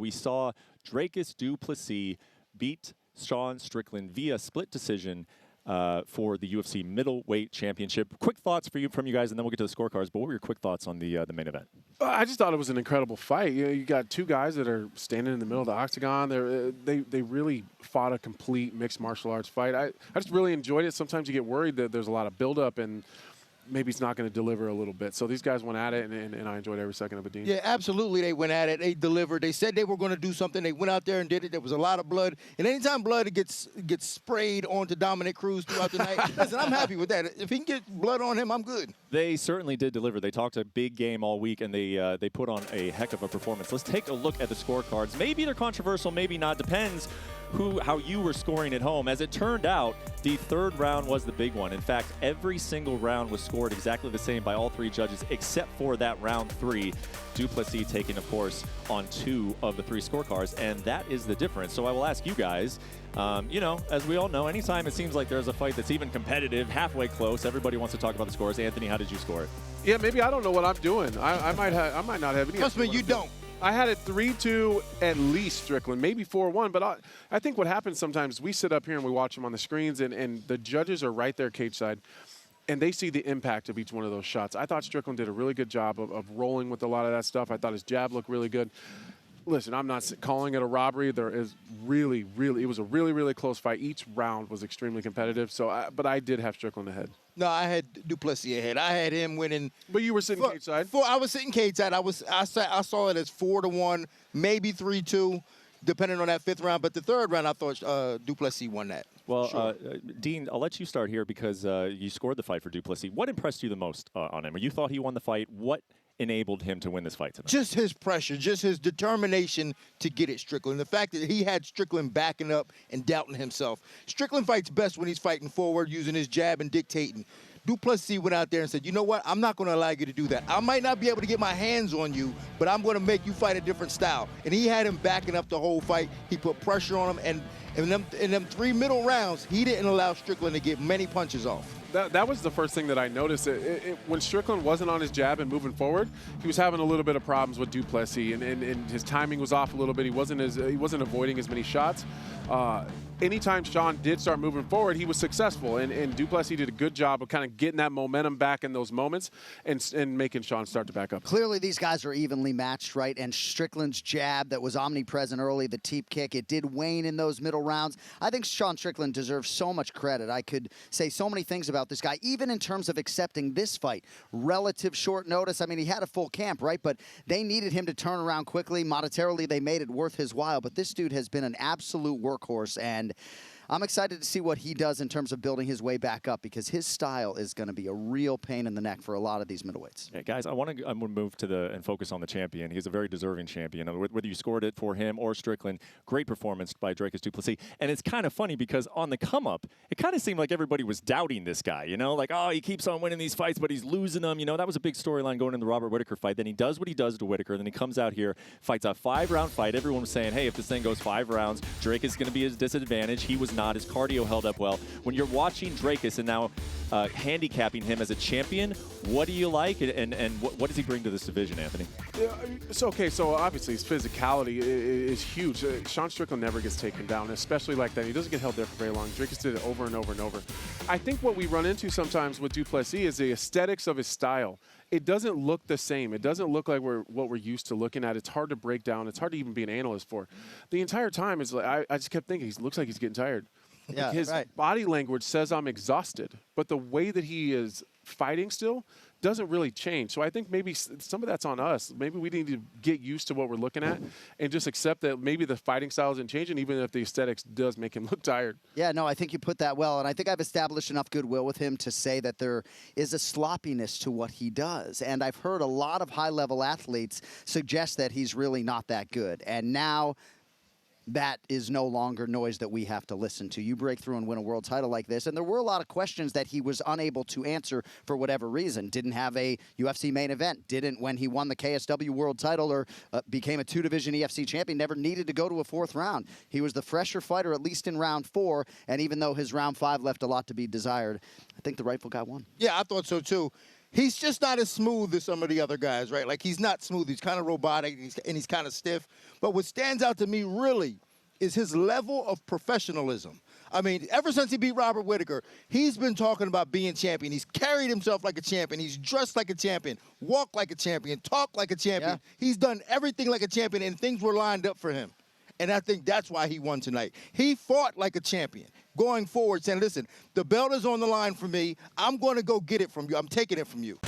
We saw Dricus Du Plessis beat Strickland via split decision for the UFC middleweight championship. Quick thoughts from you guys, and then we'll get to the scorecards. But what were your quick thoughts on the main event? I just thought it was an incredible fight. You got two guys that are standing in the middle of the octagon. They really fought a complete mixed martial arts fight. I just really enjoyed it. Sometimes you get worried that there's a lot of buildup and maybe it's not going to deliver a little bit. So these guys went at it, and I enjoyed every second of it, Dean. Yeah, absolutely. They went at it. They delivered. They said they were going to do something. They went out there and did it. There was a lot of blood. And anytime blood gets sprayed onto Dominic Cruz throughout the night, listen, I'm happy with that. If he can get blood on him, I'm good. They certainly did deliver. They talked a big game all week, and they put on a heck of a performance. Let's take a look at the scorecards. Maybe they're controversial, maybe not. Depends how you were scoring at home. As it turned out, the third round was the big one. In fact, every single round was scored exactly the same by all three judges, except for that round 3. Du Plessis taking, of course, on 2 of the 3 scorecards, and that is the difference. So I will ask you guys, you know, as we all know, anytime it seems like there's a fight that's even competitive, halfway close, everybody wants to talk about the scores. Anthony, how did you score it? Yeah, maybe I don't know what I'm doing. I might not have any. Trust me, you don't. I had it 3-2 at least, Strickland, maybe 4-1. But I think what happens sometimes, we sit up here and we watch them on the screens, and the judges are right there cage side, and they see the impact of each one of those shots. I thought Strickland did a really good job of rolling with a lot of that stuff. I thought his jab looked really good. Listen, I'm not calling it a robbery. There is really, it was a really, really close fight. Each round was extremely competitive. But I did have Strickland ahead. No, I had Du Plessis ahead. I had him winning. But you were sitting cage side. I was sitting cage side. I saw it as 4-1, maybe 3-2, depending on that 5th round. But the 3rd round, I thought Du Plessis won that. Well, sure. Dean, I'll let you start here because you scored the fight for Du Plessis. What impressed you the most on him? You thought he won the fight. What enabled him to win this fight tonight? Just his pressure, just his determination to get it, Strickland. The fact that he had Strickland backing up and doubting himself. Strickland fights best when he's fighting forward, using his jab and dictating. Du Plessis went out there and said, you know what, I'm not going to allow you to do that. I might not be able to get my hands on you, but I'm going to make you fight a different style. And he had him backing up the whole fight. He put pressure on him, and in them 3 middle rounds, he didn't allow Strickland to get many punches off. That was the first thing that I noticed. When Strickland wasn't on his jab and moving forward, he was having a little bit of problems with Du Plessis, and his timing was off a little bit. He wasn't avoiding as many shots. Anytime Sean did start moving forward, he was successful, and Du Plessis did a good job of kind of getting that momentum back in those moments and making Sean start to back up. Clearly, these guys are evenly matched, right? And Strickland's jab that was omnipresent early, the teep kick, it did wane in those middle rounds. I think Sean Strickland deserves so much credit. I could say so many things about this guy, even in terms of accepting this fight. Relative short notice. I mean, he had a full camp, right? But they needed him to turn around quickly. Monetarily, they made it worth his while. But this dude has been an absolute workhorse, and I'm excited to see what he does in terms of building his way back up, because his style is going to be a real pain in the neck for a lot of these middleweights. Yeah, guys, I'm going to move to and focus on the champion. He's a very deserving champion. Whether you scored it for him or Strickland, great performance by Dricus Du Plessis. And it's kind of funny because on the come up, it kind of seemed like everybody was doubting this guy. You know, like, oh, he keeps on winning these fights, but he's losing them. You know, that was a big storyline going in the Robert Whittaker fight. Then he does what he does to Whittaker. Then he comes out here, fights a 5-round fight. Everyone was saying, hey, if this thing goes 5 rounds, Dricus is going to be his disadvantage. He was not. His cardio held up well. When you're watching Dricus and now handicapping him as a champion, what do you like, and what does he bring to this division, Anthony? So obviously his physicality is huge. Sean Strickland never gets taken down, especially like that. He doesn't get held there for very long. Dricus did it over and over and over. I think what we run into sometimes with Du Plessis is the aesthetics of his style. It doesn't look the same. It doesn't look like what we're used to looking at. It's hard to break down. It's hard to even be an analyst for. The entire time is like I just kept thinking he looks like he's getting tired. Yeah, like his right. body language says I'm exhausted, but the way that he is fighting still doesn't really change. So I think maybe some of that's on us. Maybe we need to get used to what we're looking at and just accept that maybe the fighting style isn't changing, even if the aesthetics does make him look tired. Yeah, no, I think you put that well, and I think I've established enough goodwill with him to say that there is a sloppiness to what he does. And I've heard a lot of high-level athletes suggest that he's really not that good. And now that is no longer noise that we have to listen to. You break through and win a world title like this, and there were a lot of questions that he was unable to answer for whatever reason. Didn't have a UFC main event. Didn't when he won the KSW world title or became a 2-division EFC champion. Never needed to go to a 4th round. He was the fresher fighter, at least in round 4, and even though his round 5 left a lot to be desired, I think the rightful guy won. Yeah, I thought so too. He's just not as smooth as some of the other guys, right? Like, he's not smooth. He's kind of robotic, and he's kind of stiff. But what stands out to me really is his level of professionalism. I mean, ever since he beat Robert Whittaker, he's been talking about being champion. He's carried himself like a champion. He's dressed like a champion, walked like a champion, talked like a champion. Yeah. He's done everything like a champion, and things were lined up for him. And I think that's why he won tonight. He fought like a champion, going forward, saying, listen, the belt is on the line for me. I'm going to go get it from you. I'm taking it from you.